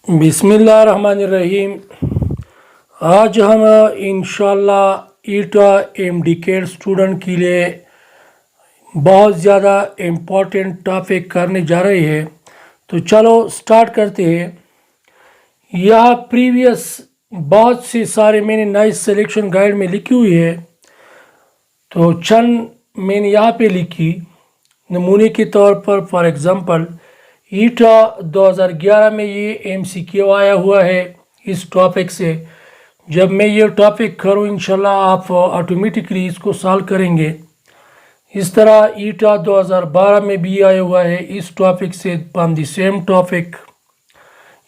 बिस्मिल्लाहिर्रहमानिर्रहीम। आज हम इंशाल्लाह ईटा एमडीकेट स्टूडेंट के लिए बहुत ज़्यादा इम्पोर्टेंट टॉपिक करने जा रहे हैं। तो चलो स्टार्ट करते हैं। यह प्रीवियस बहुत से सारे मैंने नए सिलेक्शन गाइड में लिखी हुई है, तो चंद मैंने यहाँ पे लिखी नमूने के तौर पर। फॉर एग्ज़ाम्पल ईटा 2011 में ये एमसीक्यू आया हुआ है इस टॉपिक से। जब मैं ये टॉपिक करूँ इंशाल्लाह आप ऑटोमेटिकली इसको सॉल्व करेंगे। इस तरह ईटा 2012 में भी आया हुआ है इस टॉपिक से फ्रॉम द सेम टॉपिक।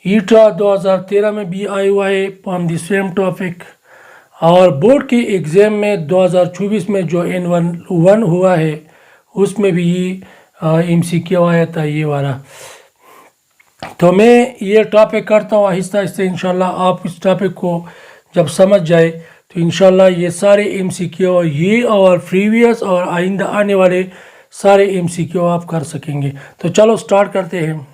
ईटा 2013 में भी आया हुआ है फ्रॉम द सेम टॉपिक। और बोर्ड के एग्ज़ाम में 2024 में जो N1 हुआ है उसमें भी एमसीक्यू आया था ये वाला। तो मैं ये टॉपिक करता हूँ आहिस्ता आहिस्ता। इंशाल्लाह आप इस टॉपिक को जब समझ जाए तो इंशाल्लाह ये सारे एमसीक्यू ये और प्रीवियस और आइंदा आने वाले सारे एमसीक्यू आप कर सकेंगे। तो चलो स्टार्ट करते हैं।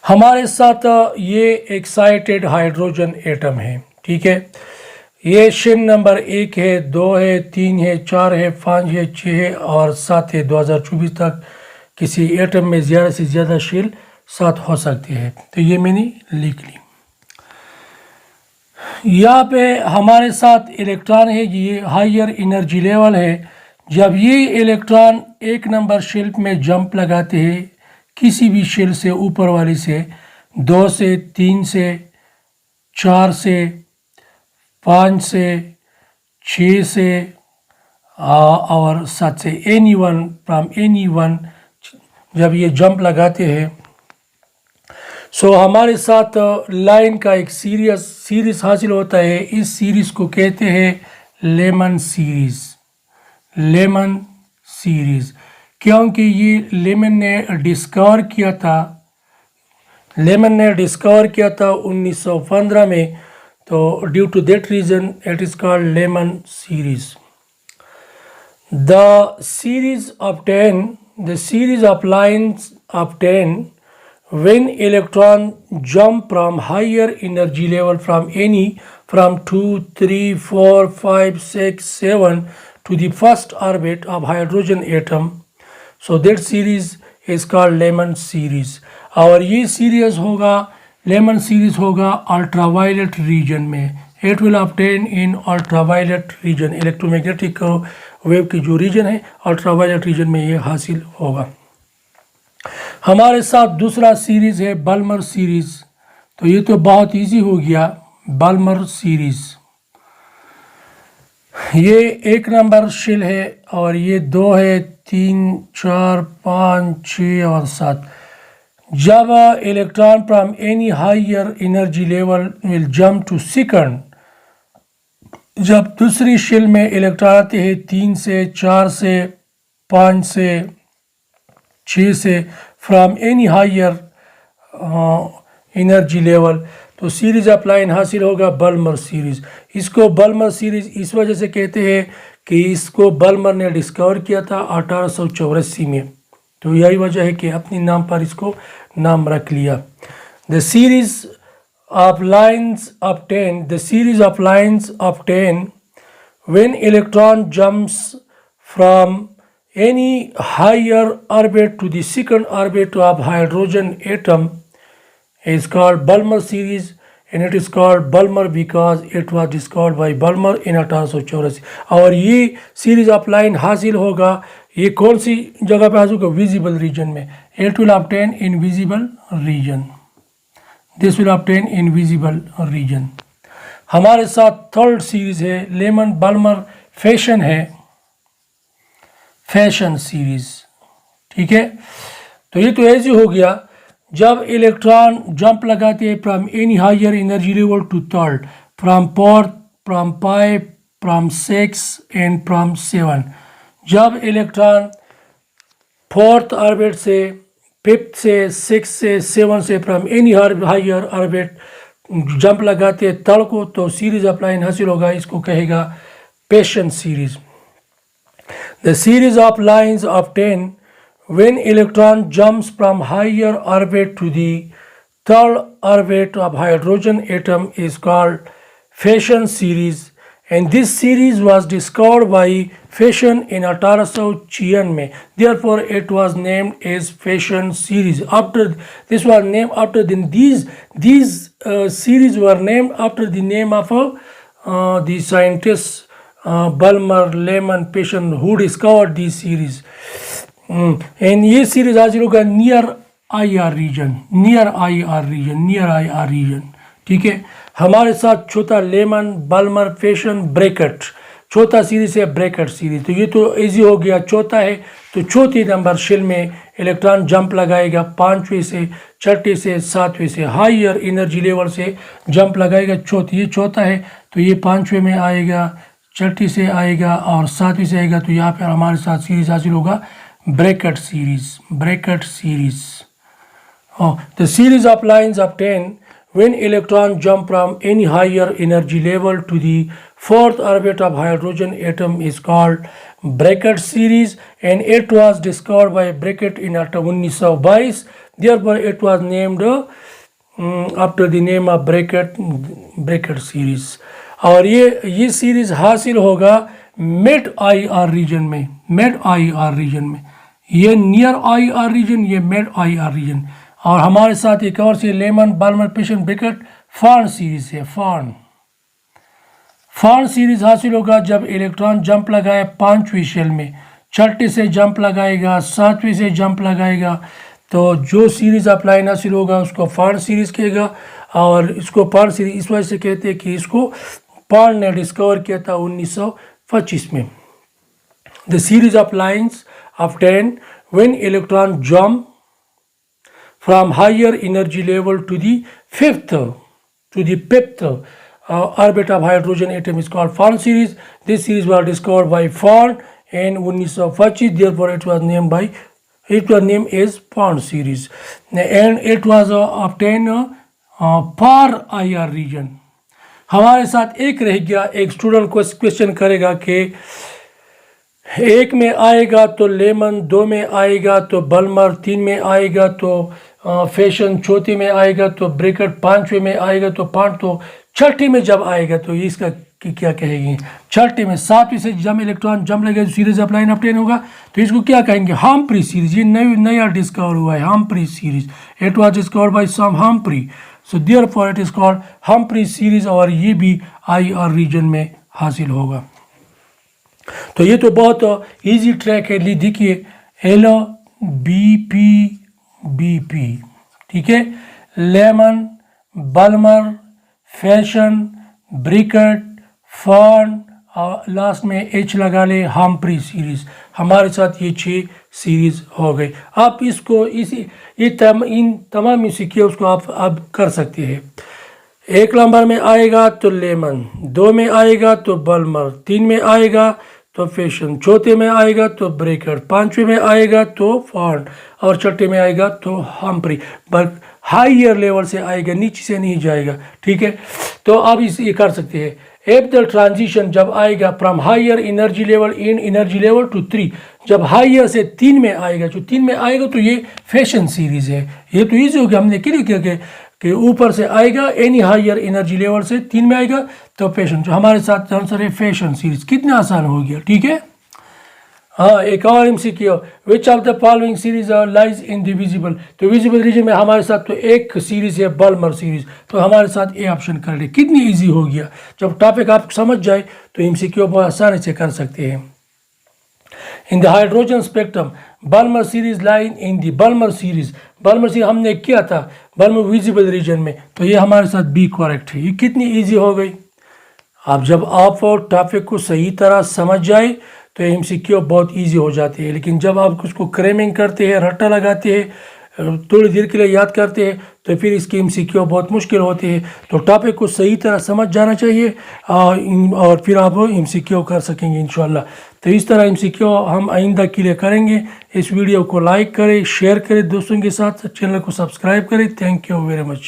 हमारे साथ ये एक्साइटेड हाइड्रोजन एटम है, ठीक है। ये शेल नंबर 1 है, 2 है, 3 है, 4 है, 5 है, 6 है और 7 है। 2024 तक किसी एटम में ज़्यादा से ज़्यादा शेल 7 हो सकते हैं। तो ये मैंने लिख ली। यहाँ पे हमारे साथ इलेक्ट्रॉन है, ये हायर एनर्जी लेवल है। जब ये इलेक्ट्रॉन एक नंबर शेल में जंप लगाते हैं किसी भी शेल से ऊपर वाली से, 2 से, 3 से, 4 से, 5 से, 6 से और 7 से, एनी वन जब ये जंप लगाते हैं सो हमारे साथ लाइन का एक सीरीज हासिल होता है। इस सीरीज को कहते हैं लेमन सीरीज। क्योंकि ये लेमन ने डिस्कवर किया था 1915 में। तो due to that reason it is called Lyman series. The series of lines obtained when electron jump from higher energy level from 2, 3, 4, 5, 6, 7 to the first orbit of hydrogen atom. So that series is called Lehman series. और ये series होगा Lyman series होगा ultraviolet region में। It will obtain in ultraviolet region. Electromagnetic wave की जो reason है ultraviolet region में ये हासिल होगा। हमारे साथ दूसरा सीरीज है बल्मर सीरीज। तो ये तो बहुत इजी हो गया। बल्मर सीरीज ये एक नंबर शेल है और ये 2 है, 3, 4, 5, 6 और 7। जब electron from any higher energy level will jump to second, जब दूसरी शेल में इलेक्ट्रॉन आते हैं 3 से, 4 से, 5 से, 6 से from any higher energy level, तो सीरीज ऑफ लाइन हासिल होगा बल्मर सीरीज। इसको बल्मर सीरीज इस वजह से कहते हैं कि इसको बल्मर ने डिस्कवर किया था 1884 में। तो यही वजह है कि अपने नाम पर इसको नाम रख लिया। The series of lines obtained when electron jumps from any higher orbit to the second orbit of hydrogen atom is called Balmer series, and it is called Balmer because it was discovered by Balmer in 1884। और ये series of line हासिल होगा ये कौन सी जगह पे हासिल होगा? विजिबल रीजन में। It will obtain in visible region. This will obtain in visible region. हमारे साथ थर्ड सीरीज है लेमन बल्मर फैशन है, फैशन सीरीज, ठीक है। तो ये तो ऐसे हो गया जब इलेक्ट्रॉन जंप लगाते हैं from any higher energy level to third, from fourth, from 5, from 6 and from 7। जब इलेक्ट्रॉन फोर्थ ऑर्बिट से, फिफ्थ से, 6 से, 7 से from any higher orbit jump लगाते हैं तल को, तो सीरीज ऑफ लाइन हासिल होगा। इसको कहेगा Paschen series. The series of lines obtained when electron jumps from higher orbit to the third orbit of hydrogen atom is called Fashion series, and this series was discovered by Fashion in 1896 therefore it was named as Fashion series. After this was named after these series were named after the name of the scientists Balmer, Lehman, Fashion who discovered these series. And ये series हासिल होगा near I R reason, ठीक है। हमारे साथ चौथा lemon, बल्मर, fashion, bracket, चौथा series है ब्रैकेट सीरीज। तो ये तो इजी हो गया, चौथा है तो चौथी नंबर शेल में इलेक्ट्रॉन जंप लगाएगा, पाँचवें से, छठे से, सातवें से, हायर एनर्जी लेवल से जंप लगाएगा चौथी, ये चौथा है तो ये पाँचवें में आएगा, छठी से आएगा और सातवीं से आएगा। तो यहाँ पर हमारे साथ सीरीज हासिल होगा bracket series. The series of lines obtained when electron jump from any higher energy level to the fourth orbit of hydrogen atom is called bracket series, and it was discovered by Brackett in 1922. Therefore it was named after the name of bracket series. और ये series हासिल होगा mid I R region में, ये near I R region, ये mid I R region. और हमारे साथ एक और से लेमन, बाल्मर, फैशन, ब्रैकेट, फॉर्न सीरीज है। फॉर्न सीरीज हासिल होगा जब इलेक्ट्रॉन जंप लगाए पांचवी शेल में, छठे से जंप लगाएगा, सातवीं से जंप लगाएगा। तो जो सीरीज ऑफ लाइन हासिल होगा उसको फॉर्न सीरीज कहेगा। और इसको फॉर्न सीरीज इस वजह से कहते हैं कि इसको पॉल ने डिस्कवर किया था 1925 में। The series of lines obtained when electron jump from higher energy level to the fifth orbit of hydrogen atom is called Farn series. This series was discovered by Farn in 1925. Therefore, it was named as Farn series, and it was obtained for IR region. हमारे साथ एक रह गया, एक student को question करेगा कि एक में आएगा तो लेमन, दो में आएगा तो बल्मर, तीन में आएगा तो फैशन, चौथी में आएगा तो ब्रैकेट, पांचवें में आएगा तो पांच, तो छठी में जब आएगा तो इसका क्या कहेंगे? छठी में सातवीं से जब इलेक्ट्रॉन जंप लगेगा तो सीरीज ऑफ लाइन ऑब्टेन होगा तो इसको क्या कहेंगे? Humphrey series. ये नया डिस्कवर हुआ है Humphrey series. It was discovered by some Humphrey, so therefore it is called Humphrey series. और ये भी आई आर रीजन में हासिल होगा। तो ये तो बहुत इजी ट्रैक है। देखिए एल बी पी, ठीक है, लेमन, बल्मर, फैशन, ब्रैकेट, फॉर्न और लास्ट में एच लगा ले, हम्फ्री सीरीज। हमारे साथ ये 6 सीरीज हो गई। आप इसको इन तमाम सीखिए, उसको आप अब कर सकते हैं। एक नंबर में आएगा तो लेमन, दो में आएगा तो बल्मर, तीन में आएगा तो फैशन, चौथे में आएगा तो ब्रैकेट, पांचवें में आएगा तो फॉर्न और छठे में आएगा तो हम्फ्री। बट हायर लेवल से आएगा, नीचे से नहीं जाएगा, ठीक है। तो आप ये कर सकते हैं। एफ द ट्रांजिशन जब आएगा from higher energy level in energy level to 3, जब हायर से 3 में आएगा, जो 3 में आएगा तो ये फैशन सीरीज है। ये तो ईजी हो गया, हमने क्लियर किया कि ऊपर से आएगा एनी हायर एनर्जी लेवल से 3 में आएगा तो फैशन। जो हमारे साथ आंसर है फैशन सीरीज। कितना आसान हो गया, ठीक है। हाँ, एक और MCQ, which of the following series lies in the visible. तो विजिबल रीजन में हमारे साथ तो एक सीरीज है बल्मर सीरीज, तो हमारे साथ ए ऑप्शन कर ले। कितनी इजी हो गया। जब टॉपिक आप समझ जाए तो एमसीक्यू बहुत आसानी से कर सकते हैं। In the hydrogen spectrum Balmer series line in the Balmer series हमने किया था बल्मर विजिबल रीजन में, तो ये हमारे साथ बी करेक्ट है। ये कितनी इजी हो गई। अब जब आप टॉपिक को सही तरह समझ जाए तो एमसीक्यू बहुत इजी हो जाती है। लेकिन जब आप उसको क्रेमिंग करते हैं, रट्टा लगाते हैं, थोड़ी देर के लिए याद करते हैं, तो फिर इसकी एमसीक्यू बहुत मुश्किल होती है। तो टॉपिक को सही तरह समझ जाना चाहिए और फिर आप एमसीक्यू कर सकेंगे इंशाल्लाह। तो इस तरह एमसीक्यू हम आइंदा के लिए करेंगे। इस वीडियो को लाइक करें, शेयर करें दोस्तों के साथ, चैनल को सब्सक्राइब करें। Thank you very much.